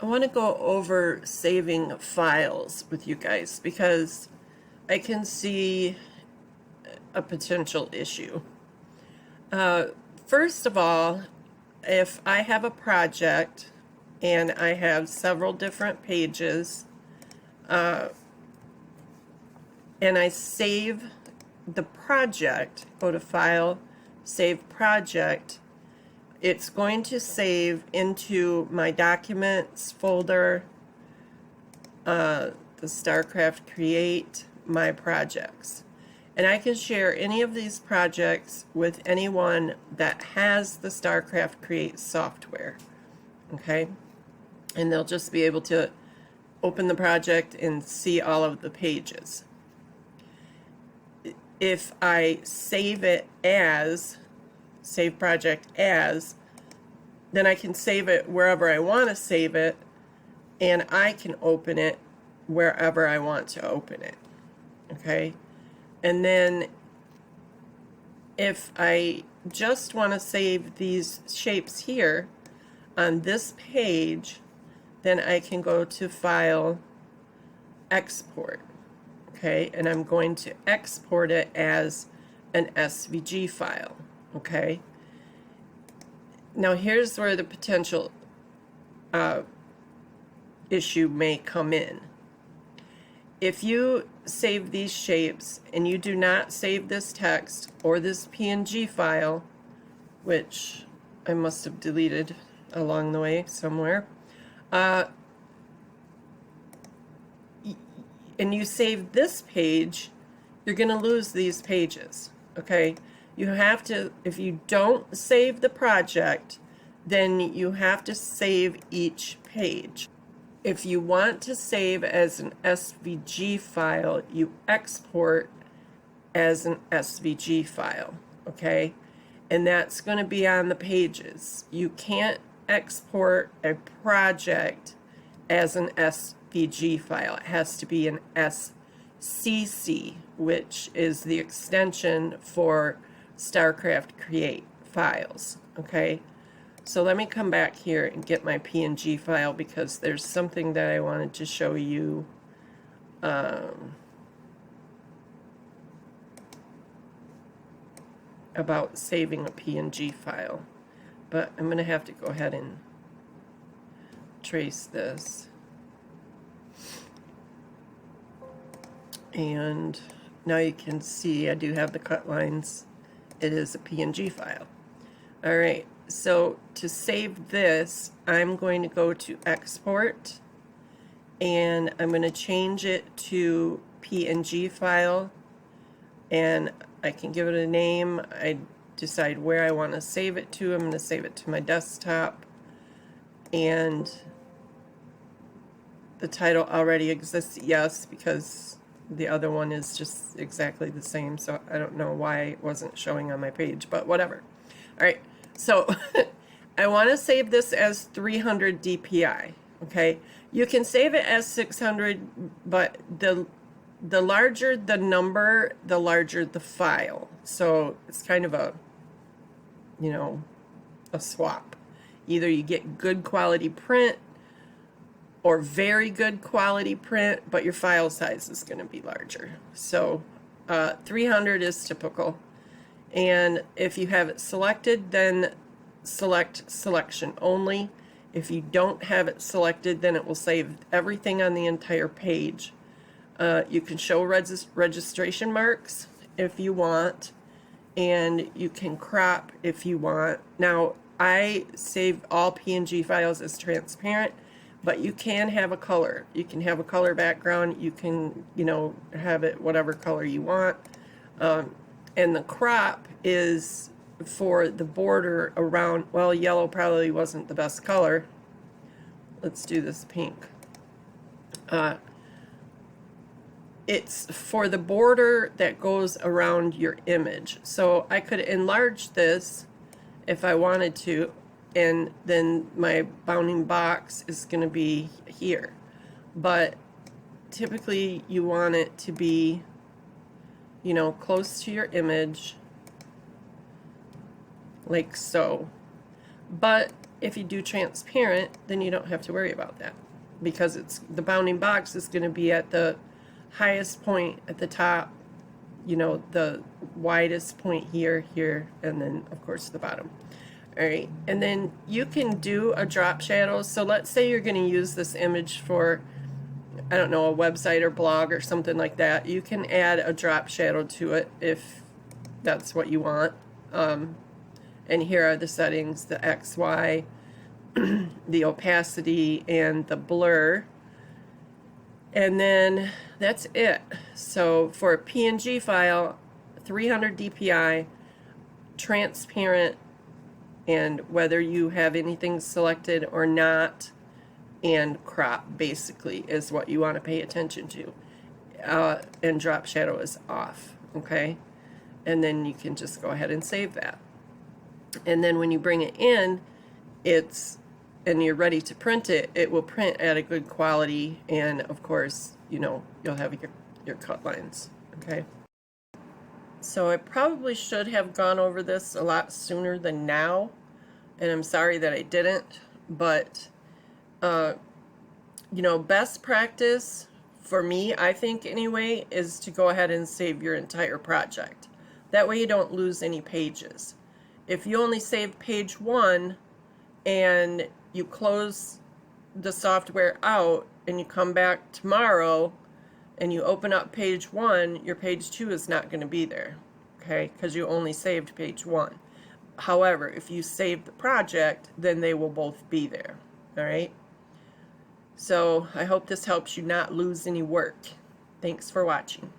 I want to go over saving files with you guys because I can see a potential issue. First of all, if I have a project and I have several different pages and I save the project, go to File, Save Project, it's going to save into my Documents folder, the Starcraft Create, My Projects. And I can share any of these projects with anyone that has the Starcraft Create software. Okay? And they'll just be able to open the project and see all of the pages. If I save it as, save project as, then I can save it wherever I want to save it, and I can open it wherever I want to open it. Okay? And then if I just want to save these shapes here on this page, then I can go to File, Export. Okay, and I'm going to export it as an SVG file. Okay, now here's where the potential issue may come in. If you save these shapes and you do not save this text or this PNG file, which I must have deleted along the way somewhere, and you save this page, you're going to lose these pages. Okay, you have to, if you don't save the project, then you have to save each page. If you want to save as an SVG file, you export as an SVG file. Okay, and that's going to be on the pages. You can't export a project as an SVG file. It has to be an SCC, which is the extension for Starcraft Create files. Okay, so let me come back here and get my PNG file because there's something that I wanted to show you. About saving a PNG file, but I'm going to have to go ahead and trace this. And now you can see I do have the cut lines. It is a PNG file. All right, so to save this, I'm going to go to Export, and I'm going to change it to PNG file, and I can give it a name. I decide where I want to save it to. I'm going to save it to my desktop, and the title already exists, yes, because the other one is just exactly the same, so I don't know why it wasn't showing on my page, but whatever. All right, so I want to save this as 300 DPI. Okay, you can save it as 600, but the larger the number, the larger the file. So it's kind of a, you know, a swap. Either you get good quality print or very good quality print, but your file size is going to be larger. So 300 is typical. And if you have it selected, then select selection only. If you don't have it selected, then it will save everything on the entire page. You can show registration marks if you want, and you can crop if you want. Now, I save all PNG files as transparent, but you can have a color. You can have a color background. You can, you know, have it whatever color you want. And the crop is for the border around, well, yellow probably wasn't the best color. Let's do this pink. It's for the border that goes around your image. So I could enlarge this if I wanted to, and then my bounding box is going to be here. But typically you want it to be, you know, close to your image, like so. But If you do transparent, then you don't have to worry about that, because it's the bounding box is going to be at the highest point at the top, you know, the widest point here, here, and then of course the bottom. All right, and then you can do a drop shadow. So let's say you're going to use this image for, I don't know, a website or blog or something like that. You can add a drop shadow to it if that's what you want. And here are the settings: the X, Y, the opacity, and the blur. And then that's it. So for a PNG file, 300 DPI, transparent, and whether you have anything selected or not, and crop basically is what you want to pay attention to. And drop shadow is off, okay? And then you can just go ahead and save that. And then when you bring it in, and you're ready to print it, it will print at a good quality, and of course, you know, you'll have your cut lines, okay? So I probably should have gone over this a lot sooner than now, and I'm sorry that I didn't, but you know, best practice for me, I think anyway, is to go ahead and save your entire project. That way you don't lose any pages. If you only save page 1 and you close the software out and you come back tomorrow and you open up page 1, your page 2 is not going to be there, okay, because you only saved page 1. However, if you save the project, then they will both be there, all right? So I hope this helps you not lose any work. Thanks for watching.